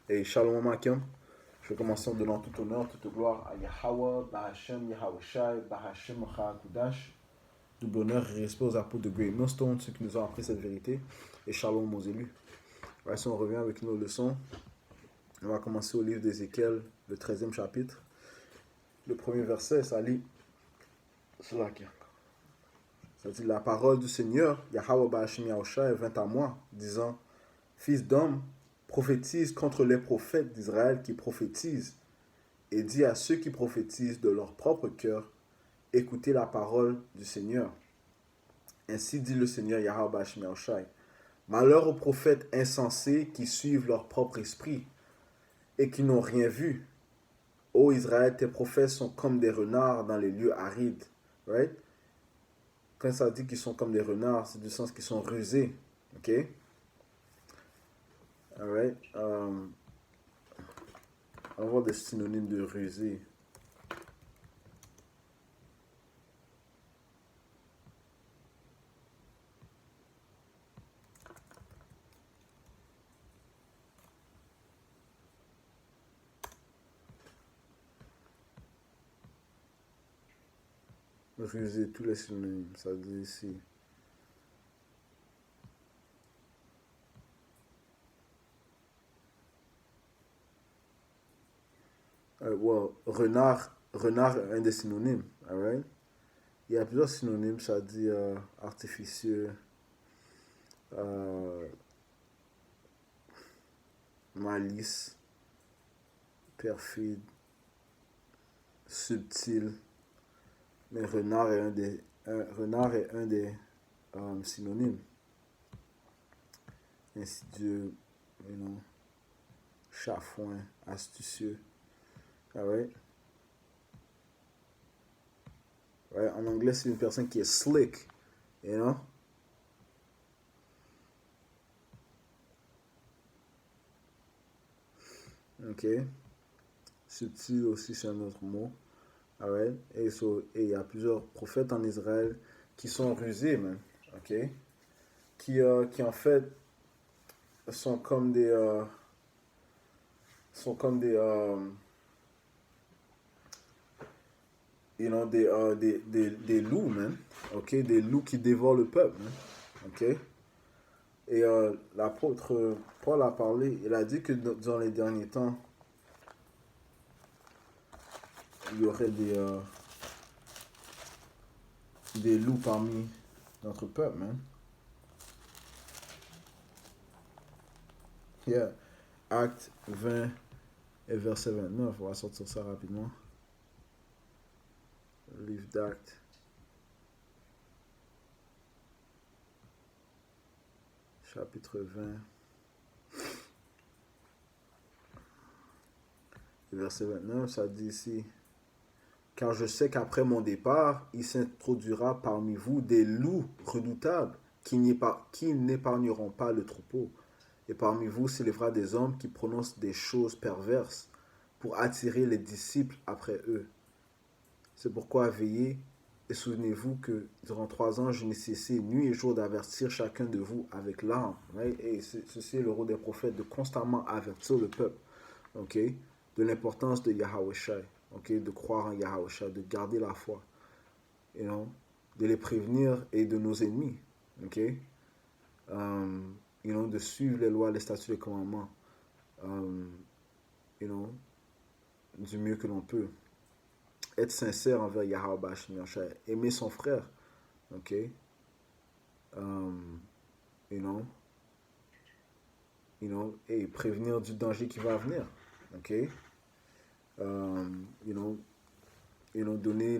Et Shalom Akim. Je vais commencer en donnant tout honneur, toute gloire à Yahweh, Bahashem, Yahweh Shai, Bahashem, Kudash. Double honneur et respect aux apôtres de Great Millstone, ceux qui nous ont appris cette vérité. Et Shalom aux élus. Voici, on revient avec nos leçons. On va commencer au livre d'Ézéchiel, le 13e chapitre. Le premier verset, ça lit. C'est là qu'il y a. Ça dit: La parole du Seigneur, Yahweh Bahashem Yahweh Shai, vint à moi, disant: Fils d'homme, prophétise contre les prophètes d'Israël qui prophétisent, et dis à ceux qui prophétisent de leur propre cœur: écoutez la parole du Seigneur. Ainsi dit le Seigneur Yahweh Bahashem Yahweh Shai: Malheur aux prophètes insensés qui suivent leur propre esprit et qui n'ont rien vu. Ô Israël, tes prophètes sont comme des renards dans les lieux arides. Right? Quand ça dit qu'ils sont comme des renards, c'est du sens qu'ils sont rusés. Ok? Alright? On va voir des synonymes de rusé. Rusé, tous les synonymes, ça dit ici. Renard est un des synonymes. Alright? Il y a plusieurs synonymes, ça dit artificieux, malice, perfide, subtil. Mais renard est un des synonymes. Insidieux, chafouin, astucieux. Alright? Right? En anglais, c'est une personne qui est slick, you know? Ok. Subtil aussi, c'est un autre mot. Alright? Et il y a plusieurs prophètes en Israël qui sont rusés, man. Ok? Qui en fait sont comme des des loups, man. Ok? Des loups qui dévorent le peuple, man. Ok? Et l'apôtre Paul a parlé, il a dit que dans les derniers temps, il y aurait des loups parmi notre peuple, man. Yeah. Acte 20 et verset 29, on va sortir ça rapidement. Livre d'Actes. Chapitre 20. Verset 29, ça dit ici: Car je sais qu'après mon départ, il s'introduira parmi vous des loups redoutables qui n'épargneront pas le troupeau. Et parmi vous s'élèvera des hommes qui prononcent des choses perverses pour attirer les disciples après eux. C'est pourquoi veillez et souvenez-vous que durant 3 ans, je n'ai cessé nuit et jour d'avertir chacun de vous avec larmes. Right? Et ceci est le rôle des prophètes, de constamment avertir le peuple, okay? De l'importance de Yahweh Shai, okay? De croire en Yahweh Shai, de garder la foi, de les prévenir et de nos ennemis, okay? De suivre les lois, les statuts, les commandements, du mieux que l'on peut. Être sincère envers Yahweh Bahashem Yahweh Shai, aimer son frère, ok, et prévenir du danger qui va venir, ok, donner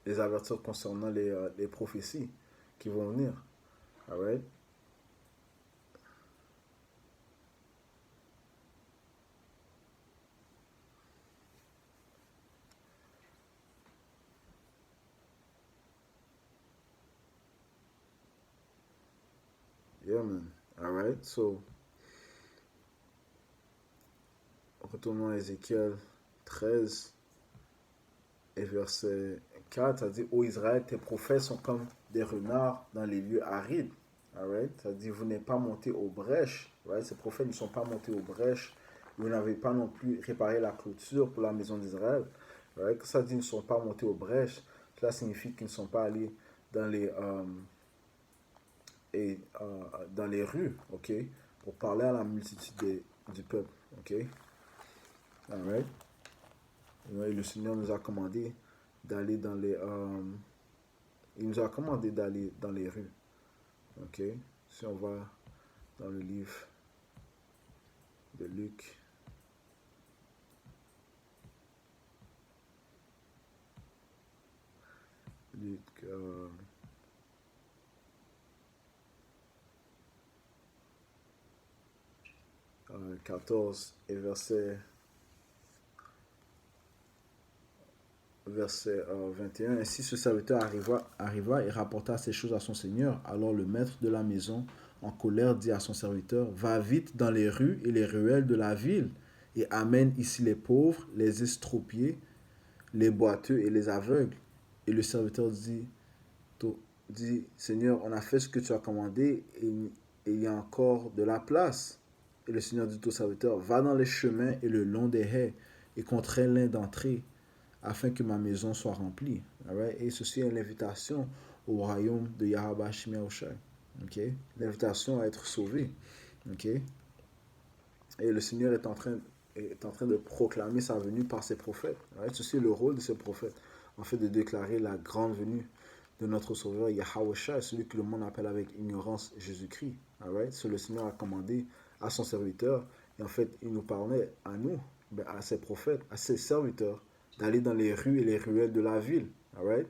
les avertir concernant les prophéties qui vont venir, alright. Yeah, man. Alright, so, retournons à Ézéchiel 13 et verset 4, ça dit: Ô Israël, tes prophètes sont comme des renards dans les lieux arides. Alright? Ça dit, vous n'êtes pas monté aux brèches. Right? Ces prophètes ne sont pas montés aux brèches. Vous n'avez pas non plus réparé la clôture pour la maison d'Israël. Right? Quand ça dit, ils ne sont pas montés aux brèches, cela signifie qu'ils ne sont pas allés dans dans les rues, ok? Pour parler à la multitude du peuple, ok? Alright? Et le Seigneur nous a commandé d'aller dans il nous a commandé d'aller dans les rues. Ok? Si on va dans le livre de Luc. Luc 14 et verset 21. Ainsi ce serviteur arriva et rapporta ces choses à son seigneur. Alors le maître de la maison, en colère, dit à son serviteur, va vite dans les rues et les ruelles de la ville et amène ici les pauvres, les estropiés, les boiteux et les aveugles. Et le serviteur dit, Seigneur, on a fait ce que tu as commandé et il y a encore de la place. Et le Seigneur dit au serviteur, va dans les chemins et le long des haies et contrains l'un d'entrer afin que ma maison soit remplie. Right? Et ceci est l'invitation au royaume de Yahweh Shemiaoshai. Okay? L'invitation à être sauvé. Okay? Et le Seigneur est en train de proclamer sa venue par ses prophètes. Right? Ceci est le rôle de ses prophètes, en fait, de déclarer la grande venue de notre Sauveur Yahweh Shai, celui que le monde appelle avec ignorance Jésus-Christ. Right? Ce que le Seigneur a commandé à son serviteur. Et en fait, il nous parlait à nous, à ses prophètes, à ses serviteurs, d'aller dans les rues et les ruelles de la ville. Right?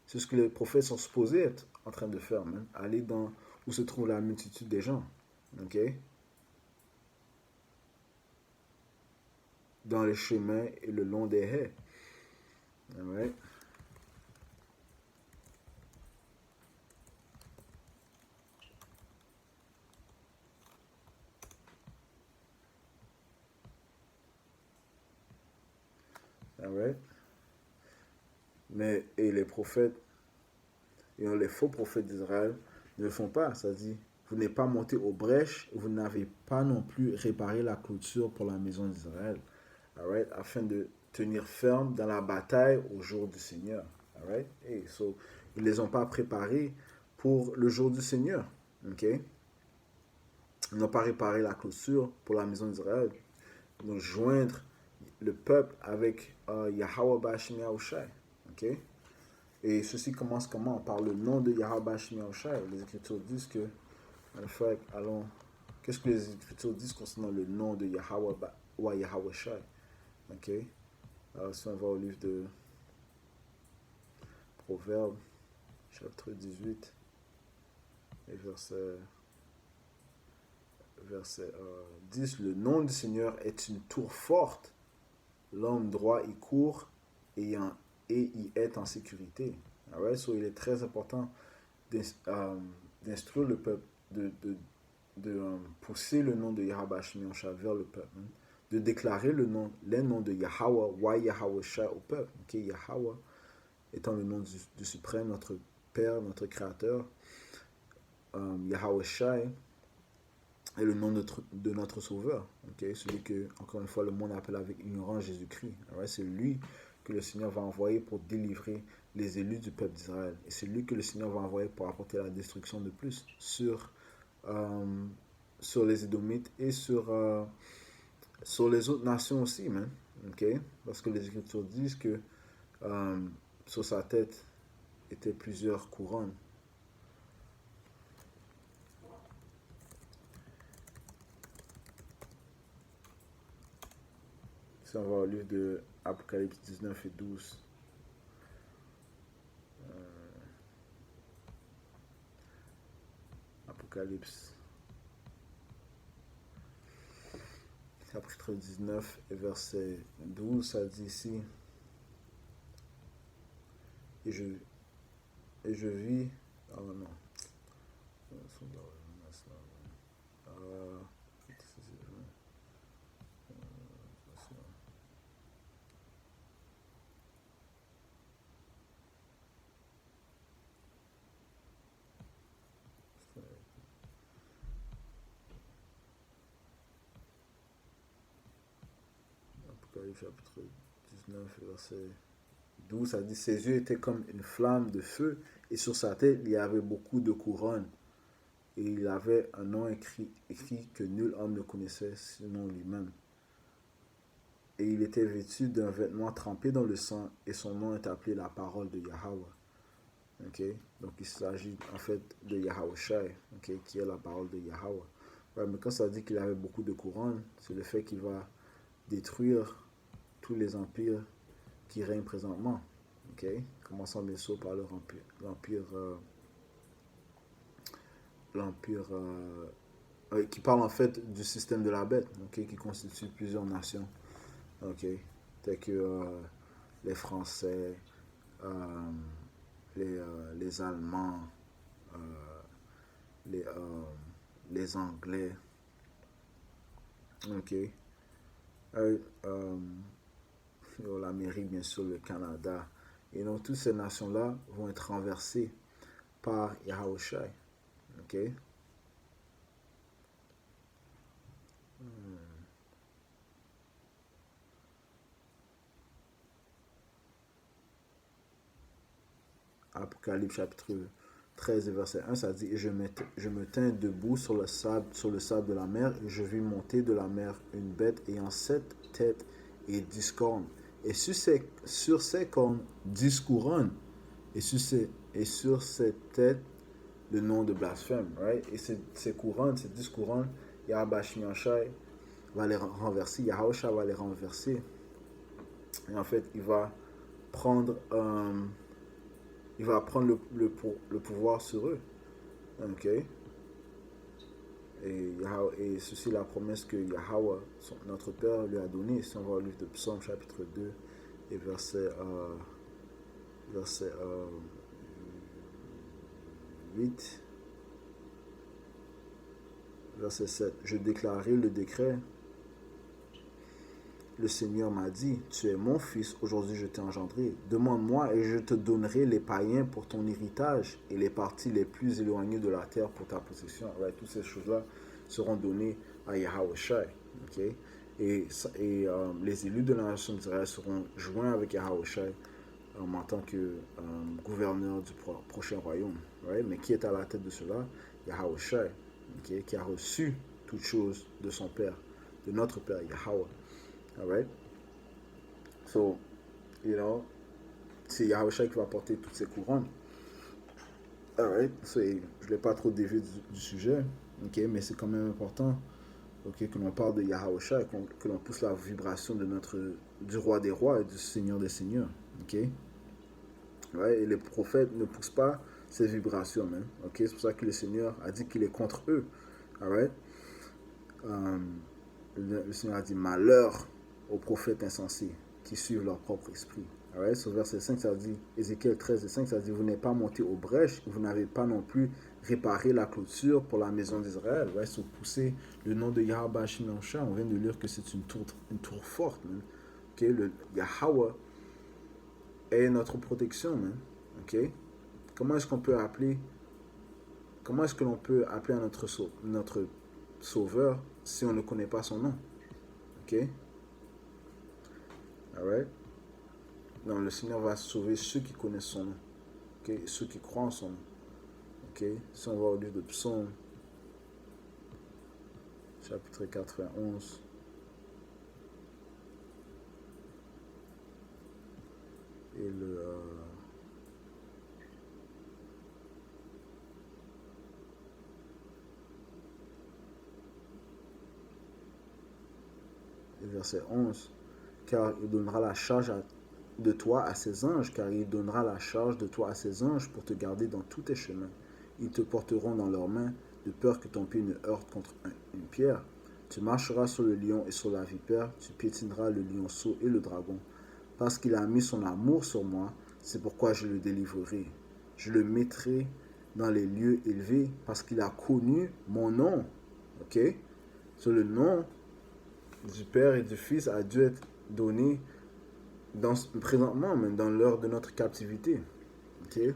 C'est ce que les prophètes sont supposés être en train de faire, man. Aller dans où se trouve la multitude des gens. Ok? Dans les chemins et le long des haies. Right? Right? Mais et les prophètes, et les faux prophètes d'Israël ne le font pas. Ça dit, vous n'êtes pas monté aux brèches, vous n'avez pas non plus réparé la clôture pour la maison d'Israël. Right? Afin de tenir ferme dans la bataille au jour du Seigneur. Right? Et so, ils ne les ont pas préparés pour le jour du Seigneur. Okay? Ils n'ont pas réparé la clôture pour la maison d'Israël. Ils vont joindre le peuple avec Yahweh Bashim Yahushai. Okay? Et ceci commence comment? Par le nom de Yahweh Bashim Yahushai. Les Écritures disent que, en fait, allons, qu'est-ce que les Écritures disent concernant le nom de Yahweh ou Yahweh Shai? Ok? Alors, si on va au livre de Proverbes, chapitre 18, et verset 10, le nom du Seigneur est une tour forte. L'homme droit y court et y est en sécurité. Right? So, il est très important d'instruire le peuple, de pousser le nom de Yahweh Shemion vers le peuple, hein? De déclarer les noms de Yahweh, wa Yahweh Shai au peuple. Okay? Yahweh étant le nom du suprême, notre Père, notre Créateur. Yahweh Shai est le nom de notre Sauveur. Okay? Celui que, encore une fois, le monde appelle avec ignorance Jésus-Christ. Right? C'est lui que le Seigneur va envoyer pour délivrer les élus du peuple d'Israël. Et c'est lui que le Seigneur va envoyer pour apporter la destruction de plus sur les Édomites et sur les autres nations aussi, man. Okay? Parce que les Écritures disent que sur sa tête étaient plusieurs couronnes. Si on va au livre de Apocalypse 19 et 12. Apocalypse chapitre 19 et verset 12, ça dit ici, et je vis, oh non, Apocalypse chapitre 19, verset 12, ça dit, ses yeux étaient comme une flamme de feu, et sur sa tête, il y avait beaucoup de couronnes. Et il avait un nom écrit que nul homme ne connaissait, sinon lui-même. Et il était vêtu d'un vêtement trempé dans le sang, et son nom est appelé la parole de Yahweh. Okay? Donc il s'agit en fait de Yahawashi, okay? Qui est la parole de Yahweh. Ouais, mais quand ça dit qu'il avait beaucoup de couronnes, c'est le fait qu'il va détruire tous les empires qui règnent présentement. Okay? Commençant bien sûr par l'empire qui parle en fait du système de la bête, okay? Qui constitue plusieurs nations. Okay? Tels que les Français, euh, les Allemands, euh, les, euh, les Anglais, ok, l'Amérique bien sûr, le Canada, et donc toutes ces nations-là vont être renversées par Yahushua, ok. Apocalypse chapitre 13 verset 1, ça dit, et je me tins debout sur le sable de la mer, et je vis monter de la mer une bête ayant 7 têtes et 10 cornes, et sur ses cornes 10 couronnes, et sur ses têtes le nom de blasphème, right? Et ces couronnes, ces 10 couronnes, Yahweh va les renverser, Yahushua va les renverser, et en fait prendre il va prendre le pouvoir sur eux. Ok? Et ceci est la promesse que Yahweh, notre Père, lui a donnée. Si on va au livre de Psaume, chapitre 2, et verset 8, verset 7. Je déclarerai le décret. Le Seigneur m'a dit, tu es mon fils, aujourd'hui je t'ai engendré. Demande-moi et je te donnerai les païens pour ton héritage et les parties les plus éloignées de la terre pour ta possession. Right? Toutes ces choses-là seront données à Yahawashi. Okay? Et les élus de la nation d'Israël seront joints avec Yahawashi en tant que gouverneur du prochain royaume. Right? Mais qui est à la tête de cela? Yahawashi, okay? Qui a reçu toutes choses de son Père, de notre Père Yahweh. Alright? So, c'est Yahushua qui va porter toutes ces couronnes. Alright? So, je ne l'ai pas trop dévié du sujet, ok? Mais c'est quand même important, ok, que l'on parle de Yahushua, que l'on pousse la vibration du roi des rois et du seigneur des seigneurs, ok? Ouais, et les prophètes ne poussent pas ces vibrations, man. Ok? C'est pour ça que le Seigneur a dit qu'il est contre eux. Alright? Le Seigneur a dit malheur aux prophètes insensés qui suivent leur propre esprit. Alright? Sur verset 5, ça dit, Ézéchiel 13 et 5, ça dit, vous n'êtes pas monté aux brèches, vous n'avez pas non plus réparé la clôture pour la maison d'Israël. Ouais, si vous poussez le nom de Yahweh Shimonsha, on vient de lire que c'est une tour forte. Man. Okay? Le Yahweh est notre protection. Man. Okay? Comment est-ce qu'on peut appeler à notre sauveur si on ne connaît pas son nom? Ok? Alright? Donc le Seigneur va sauver ceux qui connaissent son nom. Ok? Ceux qui croient en son nom. Ok? Si on va au livre de Psaume, chapitre 91. Et verset 11. Car il donnera la charge de toi à ses anges, car il donnera la charge de toi à ses anges pour te garder dans tous tes chemins. Ils te porteront dans leurs mains, de peur que ton pied ne heurte contre une pierre. Tu marcheras sur le lion et sur la vipère, tu piétineras le lionceau et le dragon. Parce qu'il a mis son amour sur moi, c'est pourquoi je le délivrerai. Je le mettrai dans les lieux élevés, parce qu'il a connu mon nom. Ok? Sur le nom du Père et du Fils a dû être donné présentement, même dans l'heure de notre captivité. Okay?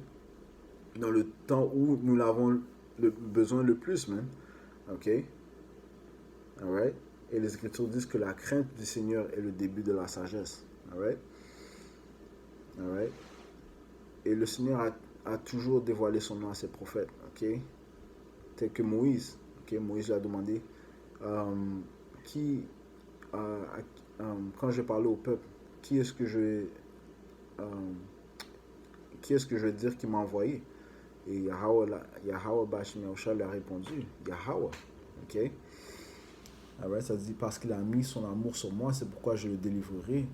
Dans le temps où nous l'avons besoin le plus, même. OK? Alright? Et les Écritures disent que la crainte du Seigneur est le début de la sagesse. Alright? Alright? Et le Seigneur a toujours dévoilé son nom à ses prophètes. Ok? Tel que Moïse. Ok? Moïse lui a demandé qui, quand je parlais au peuple, qui est-ce que je vais dire qui m'a envoyé? Et Yahweh Bashim Yahusha lui a répondu, Yahweh. Ok? Alright, ça dit parce qu'il a mis son amour sur moi, c'est pourquoi je le délivrerai.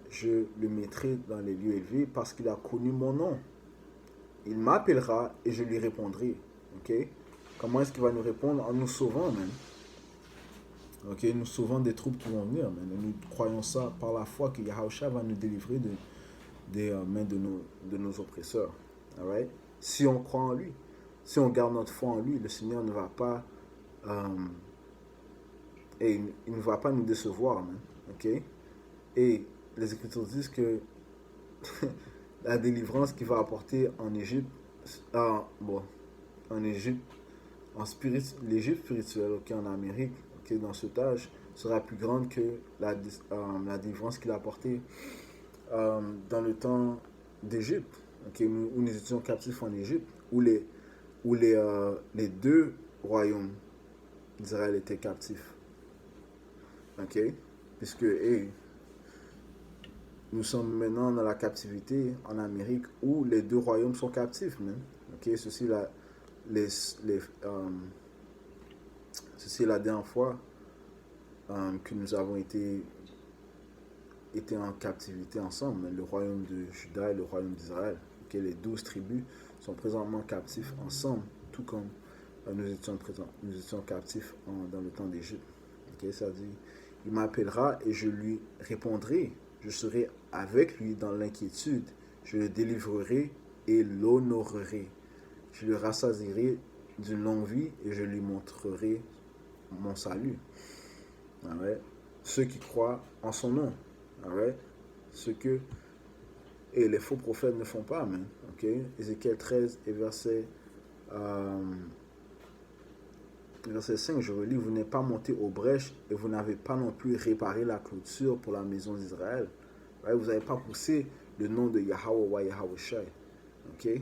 Je le mettrai dans les lieux élevés parce qu'il a connu mon nom. Il m'appellera et je lui répondrai. Ok? Comment est-ce qu'il va nous répondre? En nous sauvant, même. Ok? Nous sauvant des troubles qui vont venir, man. Et nous croyons ça par la foi que Yahusha va nous délivrer des mains de nos oppresseurs. Alright? Si on croit en lui, si on garde notre foi en lui, le Seigneur ne va pas et il ne va pas nous décevoir, man. Ok? Et les Écritures disent que la délivrance qu'il va apporter en Égypte, en Égypte, l'Égypte spirituelle, ok, en Amérique, ok, dans cet âge, sera plus grande que la délivrance qu'il a apportée dans le temps d'Égypte, ok, où nous étions captifs en Égypte, où les deux royaumes d'Israël étaient captifs. Ok? Puisque, nous sommes maintenant dans la captivité en Amérique où les deux royaumes sont captifs, même. Ok? Ceci est la dernière fois que nous avons été en captivité ensemble, le royaume de Juda et le royaume d'Israël. Okay? Les 12 tribus sont présentement captifs ensemble, tout comme nous étions captifs dans le temps d'Égypte. Okay? Ça dit, il m'appellera et je lui répondrai. Je serai avec lui dans l'inquiétude. Je le délivrerai et l'honorerai. Je le rassasierai d'une longue vie et je lui montrerai mon salut. Alright? Ceux qui croient en son nom. Alright? Ce que les faux prophètes ne font pas, man. Okay? Ézéchiel 13 et verset 5, je relis, vous n'êtes pas monté aux brèches et vous n'avez pas non plus réparé la clôture pour la maison d'Israël. Right? Vous n'avez pas poussé le nom de Yahweh Yahushai, okay?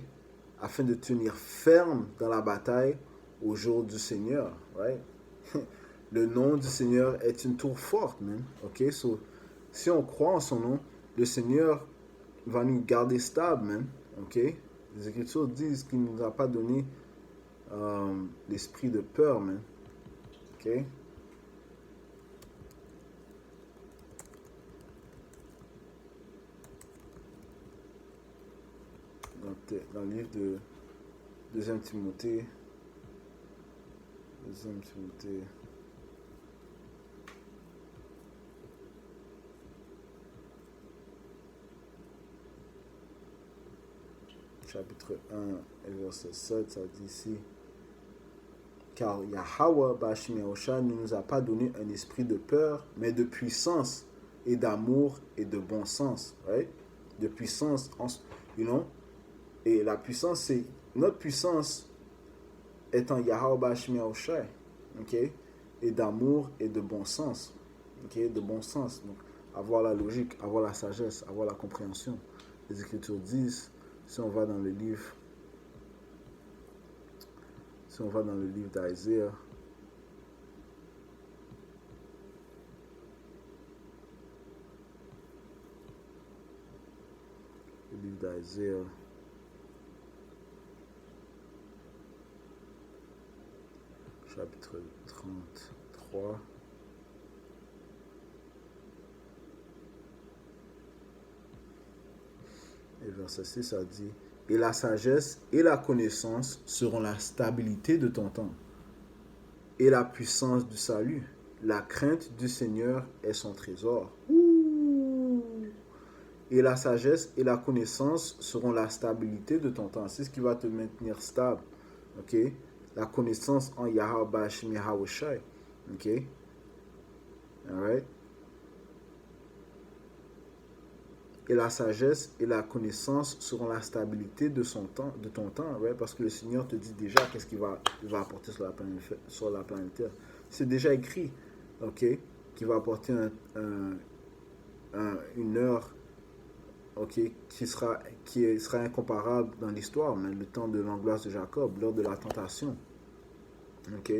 Afin de tenir ferme dans la bataille au jour du Seigneur. Right? Le nom du Seigneur est une tour forte, man. Okay? So, si on croit en son nom, le Seigneur va nous garder stables, man. Okay? Les Écritures disent qu'il ne nous a pas donné l'esprit de peur, man. Ok? Dans le livre de 2 Timothée, chapitre 1 et verset 7, ça dit ici, car Yahweh Bashim Yahusha ne nous a pas donné un esprit de peur, mais de puissance et d'amour et de bon sens. Right? De puissance, you know? Et la puissance, c'est notre puissance étant Yahweh Bashim Yahusha. Okay? Et d'amour et de bon sens. Okay? De bon sens. Donc, avoir la logique, avoir la sagesse, avoir la compréhension. Les Écritures disent, si on va dans le livre d'Isaiah, chapitre 33, et verset 6, ça dit, et la sagesse et la connaissance seront la stabilité de ton temps, et la puissance du salut. La crainte du Seigneur est son trésor. Et la sagesse et la connaissance seront la stabilité de ton temps. C'est ce qui va te maintenir stable. Ok? La connaissance en Yahweh Bashim Yahushai. Ok? Alright? Et la sagesse et la connaissance seront la stabilité de ton temps, right? Parce que le Seigneur te dit déjà qu'est-ce qu'il va apporter sur la planète Terre. C'est déjà écrit. ok, qui va apporter une heure, ok, qui sera incomparable dans l'histoire, mais le temps de l'angoisse de Jacob, l'heure de la tentation, ok,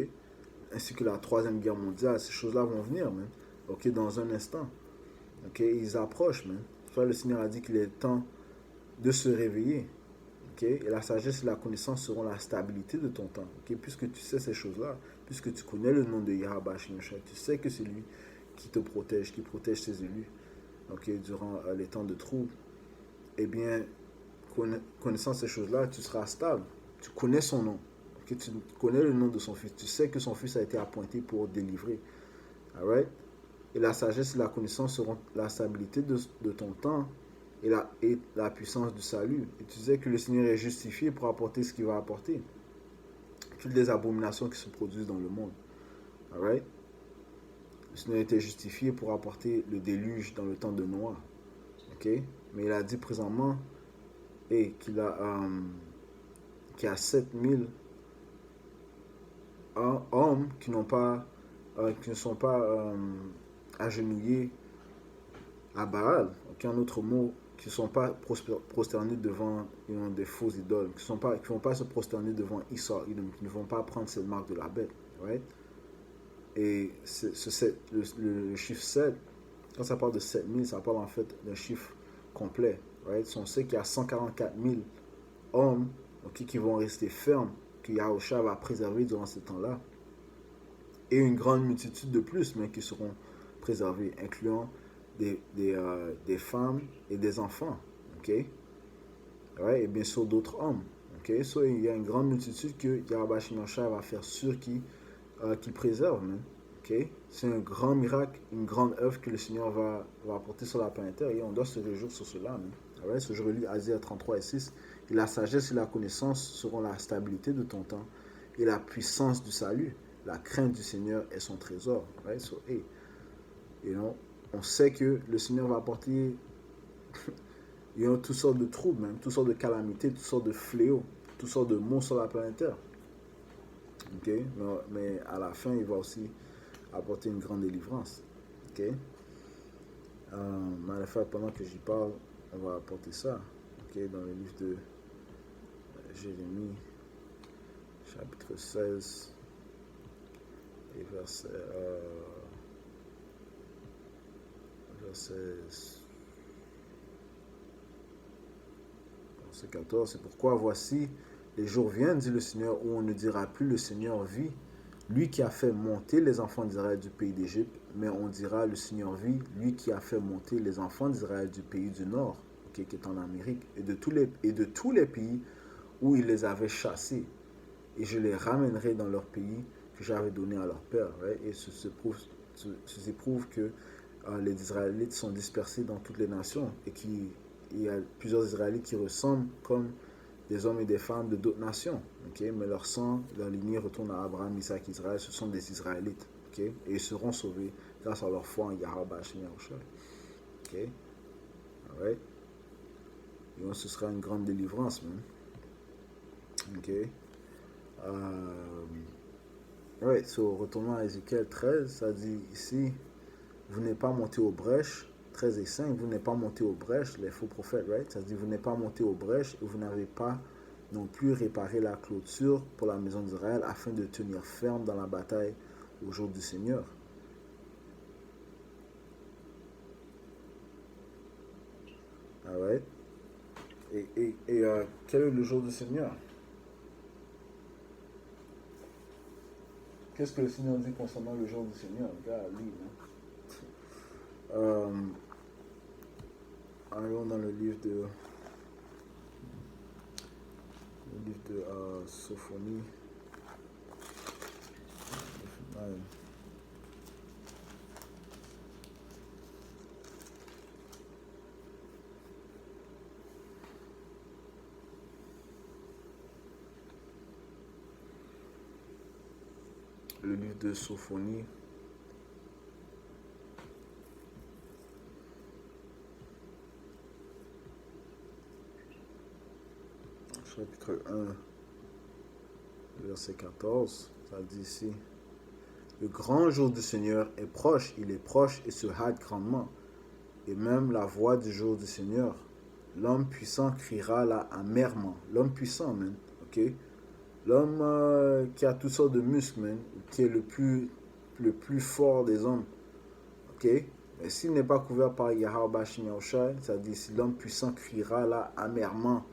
ainsi que la troisième guerre mondiale, ces choses-là vont venir, man, ok, dans un instant, ok, ils approchent, man. Soit le Seigneur a dit qu'il est temps de se réveiller, ok, et la sagesse et la connaissance seront la stabilité de ton temps, ok, puisque tu sais ces choses-là, puisque tu connais le nom de Yahweh Shemeshai, tu sais que c'est lui qui protège ses élus, ok, durant les temps de trouble, eh bien, connaissant ces choses-là, tu seras stable. Tu connais son nom. Okay? Tu connais le nom de son fils. Tu sais que son fils a été appointé pour délivrer. Alright? Et la sagesse et la connaissance seront la stabilité de ton temps et la puissance du salut. Et tu sais que le Seigneur est justifié pour apporter ce qu'il va apporter. Toutes les abominations qui se produisent dans le monde. Alright? Le Seigneur était justifié pour apporter le déluge dans le temps de Noah. Ok? Mais il a dit présentement qu'il y a 7000 hommes qui ne sont pas agenouillés à Baal, en autre mot, qui ne sont pas prosternés devant des faux idoles, qui ne vont pas se prosterner devant Esau, qui ne vont pas prendre cette marque de la bête. Right? Et le chiffre 7, quand ça parle de 7000, ça parle en fait d'un chiffre complet. Right? On sait qu'il y a 144 000 hommes, okay, qui vont rester fermes, que Yahusha va préserver durant ce temps-là. Et une grande multitude de plus, mais qui seront préservés, incluant des femmes et des enfants. Ok? Ouais, et bien sûr d'autres hommes. Ok? So, il y a une grande multitude que Yahweh Shemashai va faire sûr qu'il préserve. Man. Ok? C'est un grand miracle, une grande œuvre que le Seigneur va apporter sur la planète Terre et on doit se réjouir sur cela. Man. Ouais, so je relis Asia 33 et 6. Et la sagesse et la connaissance seront la stabilité de ton temps et la puissance du salut. La crainte du Seigneur est son trésor. Right? So, hey, on sait que le Seigneur va apporter toutes sortes de troubles, même, toutes sortes de calamités, toutes sortes de fléaux, toutes sortes de maux sur la planète Terre. Okay? Mais à la fin, il va aussi apporter une grande délivrance. Okay? Marie, pendant que j'y parle, on va apporter ça. Okay? Dans le livre de Jérémie, chapitre 16, et verset 14. C'est pourquoi voici, les jours viennent, dit le Seigneur, où on ne dira plus le Seigneur vit, lui qui a fait monter les enfants d'Israël du pays d'Égypte, mais on dira le Seigneur vit, lui qui a fait monter les enfants d'Israël du pays du Nord, qui est en Amérique, et de tous les pays où il les avait chassés, et je les ramènerai dans leur pays que j'avais donné à leur père. Ouais? Et ceci prouve que les Israélites sont dispersés dans toutes les nations et qu'il y a plusieurs Israélites qui ressemblent comme des hommes et des femmes de d'autres nations. Okay? Mais leur sang, leur lignée retourne à Abraham, Isaac, Israël. Ce sont des Israélites. Okay? Et ils seront sauvés grâce à leur foi en Yahweh Hashem Yahushua. Okay? Alright? Et donc, ce sera une grande délivrance, man. Ok. Ouais, so, retournons à Ézéchiel 13, ça dit ici, vous n'êtes pas monté aux brèches, 13 et 5, vous n'êtes pas monté aux brèches, les faux prophètes, right? Ça dit, vous n'êtes pas monté aux brèches et vous n'avez pas non plus réparé la clôture pour la maison d'Israël afin de tenir ferme dans la bataille au jour du Seigneur. Alright? Et quel est le jour du Seigneur? Qu'est-ce que le Seigneur dit concernant le jour du Seigneur? Regarde, lui, allons dans le livre de Sophonie. Le livre de Sophonie. Chapitre 1, verset 14, ça dit ici. Le grand jour du Seigneur est proche, il est proche et se hâte grandement. Et même la voix du jour du Seigneur. L'homme puissant criera là amèrement. L'homme puissant, man. Ok? L'homme qui a toutes sortes de muscles, man. Qui est le plus fort des hommes. Ok? Mais s'il n'est pas couvert par Yahweh Bashim Yahushai, ça dit si l'homme puissant criera là amèrement.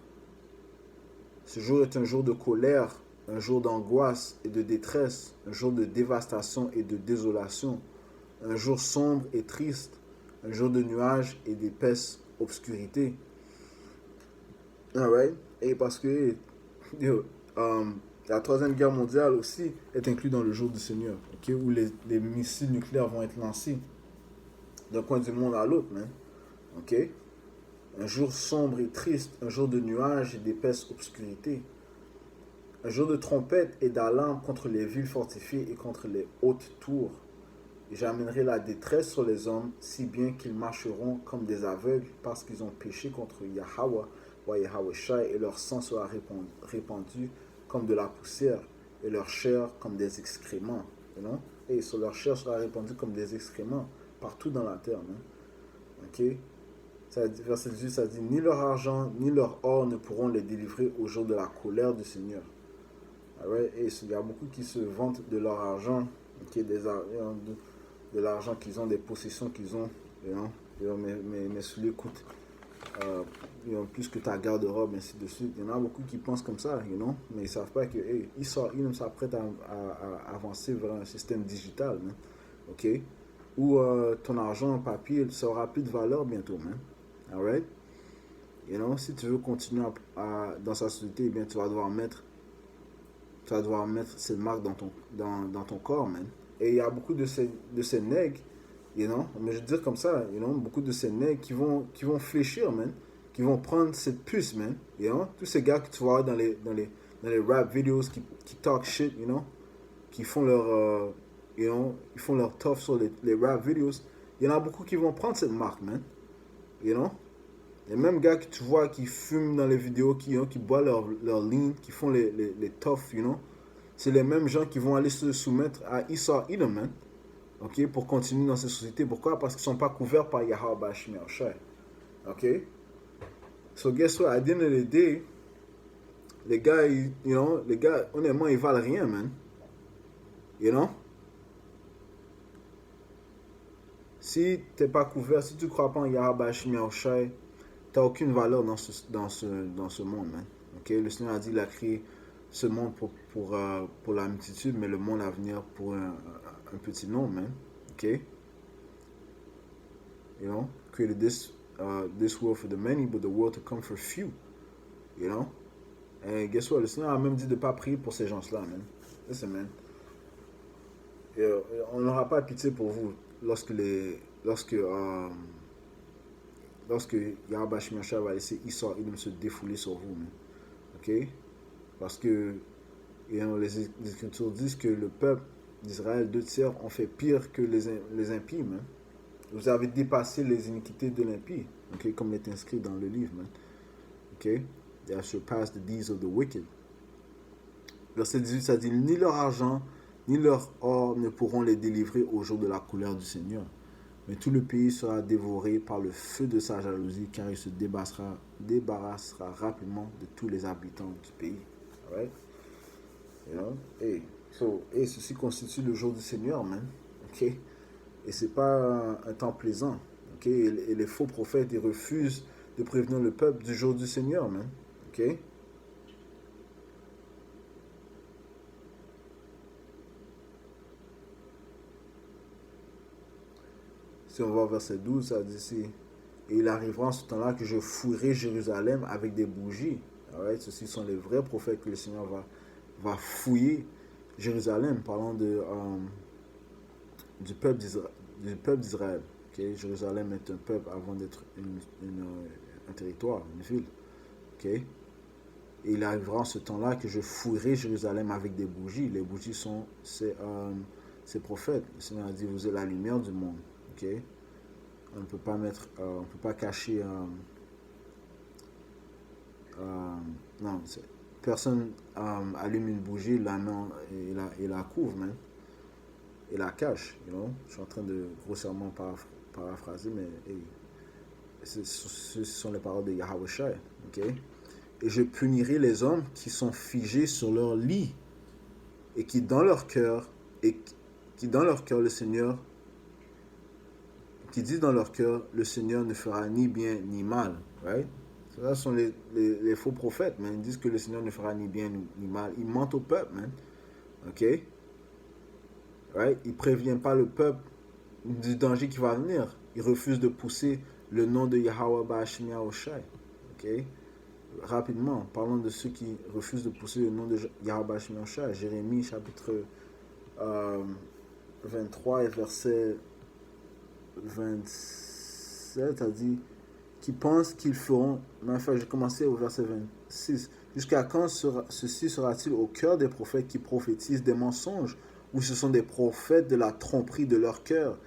Ce jour est un jour de colère, un jour d'angoisse et de détresse, un jour de dévastation et de désolation, un jour sombre et triste, un jour de nuages et d'épaisse obscurité. Alright? Et parce que la troisième guerre mondiale aussi est inclue dans le jour du Seigneur, okay? Où les missiles nucléaires vont être lancés d'un coin du monde à l'autre, man. Ok? Un jour sombre et triste, un jour de nuages et d'épaisse obscurité, un jour de trompette et d'alarme contre les villes fortifiées et contre les hautes tours. Et j'amènerai la détresse sur les hommes, si bien qu'ils marcheront comme des aveugles, parce qu'ils ont péché contre Yahweh, ou Yahweh Shai, et leur sang sera répandu comme de la poussière, et leur chair comme des excréments. You know? Et sur leur chair sera répandue comme des excréments, partout dans la terre. Hein? Ok? Verset 18, ça dit, ni leur argent, ni leur or ne pourront les délivrer au jour de la colère du Seigneur. Right? Et il y a beaucoup qui se vantent de leur argent, okay? De l'argent qu'ils ont, des possessions qu'ils ont. Mes souliers coûtent plus que ta garde-robe, ainsi de suite. Il y en a beaucoup qui pensent comme ça, mais ils ne savent pas que ils s'apprêtent à avancer vers un système digital, man. Ok? Où ton argent en papier ça aura plus de valeur bientôt, man. Alright? Si tu veux continuer dans sa société, eh bien, tu vas devoir mettre cette marque dans ton corps, man. Et il y a beaucoup de ces nègres, mais je veux dire comme ça, beaucoup de ces nègres qui vont fléchir, man, qui vont prendre cette puce, man, tous ces gars que tu vois dans les rap videos qui talk shit, qui font ils font leur tough sur les rap videos, il y en a beaucoup qui vont prendre cette marque, man, les mêmes gars que tu vois qui fument dans les vidéos, qui boivent leur lean, qui font les tough, c'est les mêmes gens qui vont aller se soumettre à Issa Edom, man. Ok, pour continuer dans cette société. Pourquoi? Parce qu'ils ne sont pas couverts par Yahweh Bashim Yahushai. Ok? So guess what? At the end of the day, les gars, honnêtement, ils valent rien, man. Si tu n'es pas couvert, si tu ne crois pas en Yahweh Bashim Yahushai, tu n'as aucune valeur dans ce monde, man. Ok? Le Seigneur a dit, il a créé ce monde pour la multitude, mais le monde à venir pour un petit nombre, man. Ok? Created this world for the many, but the world to come for few. And guess what? Le Seigneur a même dit de ne pas prier pour ces gens-là, man. Listen, man. On n'aura pas pitié pour vous lorsque Yahweh Shemashah va laisser Issa Edom se défouler sur vous, man. Ok? Parce que les Écritures disent que le peuple d'Israël, 2/3, ont fait pire que les impies, man. Vous avez dépassé les iniquités de l'impie, okay? Comme il est inscrit dans le livre, man. Okay? They have surpassed the deeds of the wicked. Verset 18, ça dit, ni leur argent, ni leur or ne pourront les délivrer au jour de la colère du Seigneur. Mais tout le pays sera dévoré par le feu de sa jalousie, car il se débarrassera rapidement de tous les habitants du pays. Alright? Et ceci constitue le jour du Seigneur, man. Ok? Et c'est pas un temps plaisant. Ok? Et les faux prophètes, ils refusent de prévenir le peuple du jour du Seigneur, man. Ok? Si on va au verset 12, ça dit ici, et il arrivera en ce temps-là que je fouillerai Jérusalem avec des bougies. Alright? Ceux-ci sont les vrais prophètes que le Seigneur va fouiller Jérusalem, parlant du peuple d'Israël. Okay? Jérusalem est un peuple avant d'être un territoire, une ville. Okay? Et il arrivera en ce temps-là que je fouillerai Jérusalem avec des bougies. Les bougies sont ces prophètes. Le Seigneur a dit, vous êtes la lumière du monde. Okay? On ne peut pas cacher. Non, personne allume une bougie, la met et la couvre, man. et la cache, you know. Je suis en train de grossièrement paraphraser, mais hey, ce sont les paroles de Yahweh Shai, ok? Et je punirai les hommes qui sont figés sur leur lit et qui dans leur cœur, et qui dans leur cœur le Seigneur, qui disent dans leur cœur, le Seigneur ne fera ni bien ni mal, right? Ce sont les faux prophètes, man. Ils disent que le Seigneur ne fera ni bien ni mal. Ils mentent au peuple, man. Ok? Right? Ils ne préviennent pas le peuple du danger qui va venir. Ils refusent de pousser le nom de Yahweh Ba'ashim Yahushai. Ok? Rapidement, parlons de ceux qui refusent de pousser le nom de Yahweh Ba'ashim Yahushai. Jérémie, chapitre 23 et verset 27, a dit qui pensent qu'ils feront. Mais enfin, j'ai commencé au verset 26. Jusqu'à quand ceci sera-t-il au cœur des prophètes qui prophétisent des mensonges, ou ce sont des prophètes de la tromperie de leur cœur,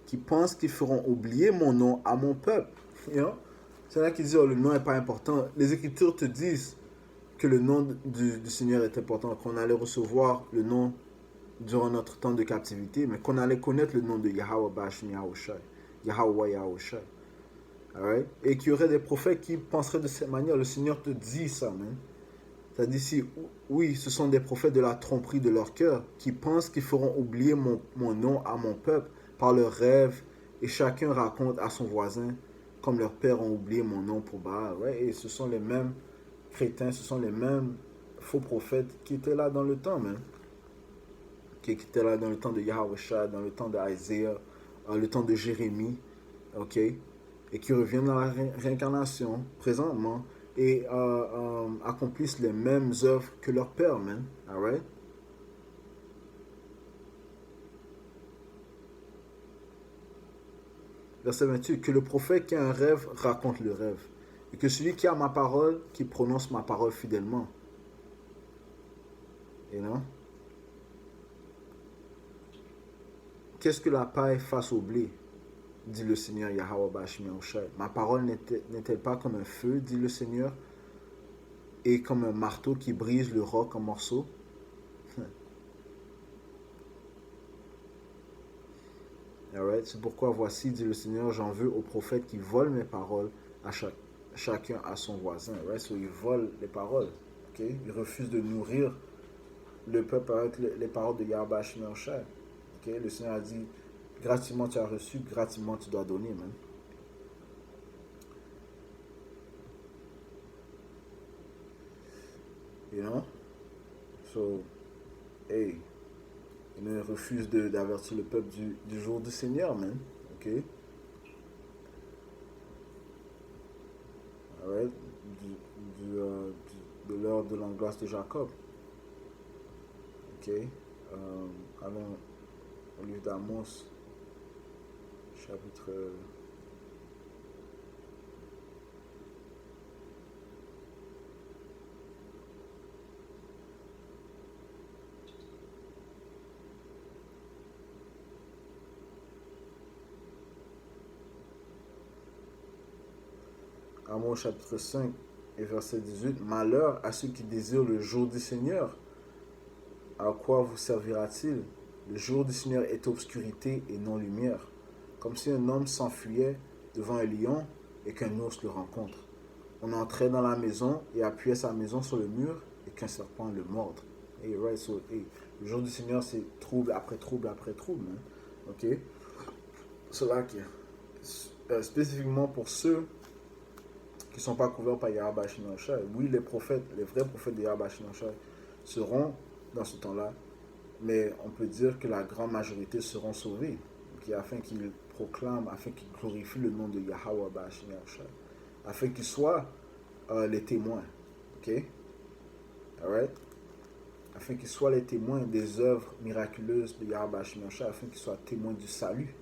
qui pensent qu'ils feront oublier mon nom à mon peuple? You know? C'est là qui disent oh, le nom n'est pas important. Les Écritures te disent que le nom du Seigneur est important, qu'on allait recevoir le nom durant notre temps de captivité, mais qu'on allait connaître le nom de Yahweh Ba'ashim Yahushai, Yahweh Yahushai. Alright? Et qu'il y aurait des prophètes qui penseraient de cette manière. Le Seigneur te dit ça, man. Ça dit ici, oui, ce sont des prophètes de la tromperie de leur cœur qui pensent qu'ils feront oublier mon nom à mon peuple par leurs rêves, et chacun raconte à son voisin comme leurs pères ont oublié mon nom pour Baal. Ouais? Et ce sont les mêmes crétins, ce sont les mêmes faux prophètes qui étaient là dans le temps, man. Qui étaient là dans le temps de Yahweh, dans le temps d'Isaiah, le temps de Jérémie, ok? Et qui reviennent dans la réincarnation présentement et accomplissent les mêmes œuvres que leur père, man. Alright? Verset 28. Que le prophète qui a un rêve raconte le rêve. Et que celui qui a ma parole, qui prononce ma parole fidèlement. Et non? Qu'est-ce que la paille face au blé? Dit le Seigneur Yahweh Ba'ashim Yahushai. Ma parole n'est-elle pas comme un feu, dit le Seigneur, et comme un marteau qui brise le roc en morceaux? Alright? C'est pourquoi voici, dit le Seigneur, j'en veux aux prophètes qui volent mes paroles à chacun à son voisin. Right? So, ils volent les paroles. Okay? Ils refusent de nourrir le peuple avec les paroles de Yahweh Ba'ashim Yahushai. Okay? Le Seigneur a dit, gratuitement tu as reçu, gratuitement tu dois donner, man. You know? So, hey, il refuse d'avertir le peuple du jour du Seigneur, man. Ok? Alright? De l'heure de l'angoisse de Jacob. Ok? Allons au livre d'Amos, chapitre. Amos chapitre 5 et verset 18. Malheur à ceux qui désirent le jour du Seigneur. À quoi vous servira-t-il? Le jour du Seigneur est obscurité et non lumière. Comme si un homme s'enfuyait devant un lion et qu'un ours le rencontre. On entrait dans la maison et appuyait sa maison sur le mur et qu'un serpent le morde. Hey, right, so, hey, le jour du Seigneur, c'est trouble après trouble après trouble. Hein? Ok? Cela qui spécifiquement pour ceux qui ne sont pas couverts par Yahweh Ba'ashim Yahushai. Oui, les prophètes, les vrais prophètes de Yahweh Ba'ashim Yahushai seront dans ce temps-là, mais on peut dire que la grande majorité seront sauvés, okay, afin qu'ils proclament, afin qu'ils glorifient le nom de Yahweh Ba'ashim Yahushai, afin qu'ils soient les témoins, ok? Alright? Afin qu'ils soient les témoins des œuvres miraculeuses de Yahweh Ba'ashim Yahushai, afin qu'ils soient témoins du salut,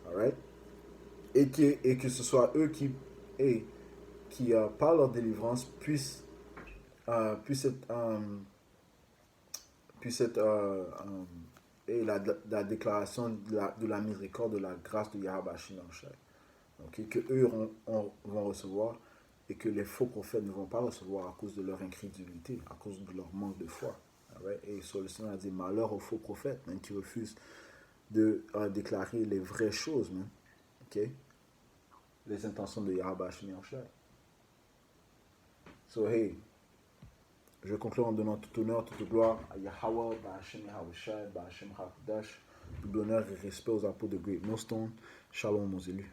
alright? Et que ce soit eux qui par leur délivrance puissent être et la déclaration de la miséricorde, de la grâce de Yahweh Shai. Okay? Que eux vont recevoir et que les faux prophètes ne vont pas recevoir à cause de leur incrédulité, à cause de leur manque de foi. Right? Et sur le Seigneur a dit malheur aux faux prophètes, même qui refusent de déclarer les vraies choses, man. OK? Les intentions de Yahweh Hashem Yahushua. So, hey, je conclue en donnant tout honneur, toute gloire à Yahweh, Hashem Yahushua, Hashem Hakudash, tout honneur et respect aux apôtres de Great Millstone. Shalom, mon élus.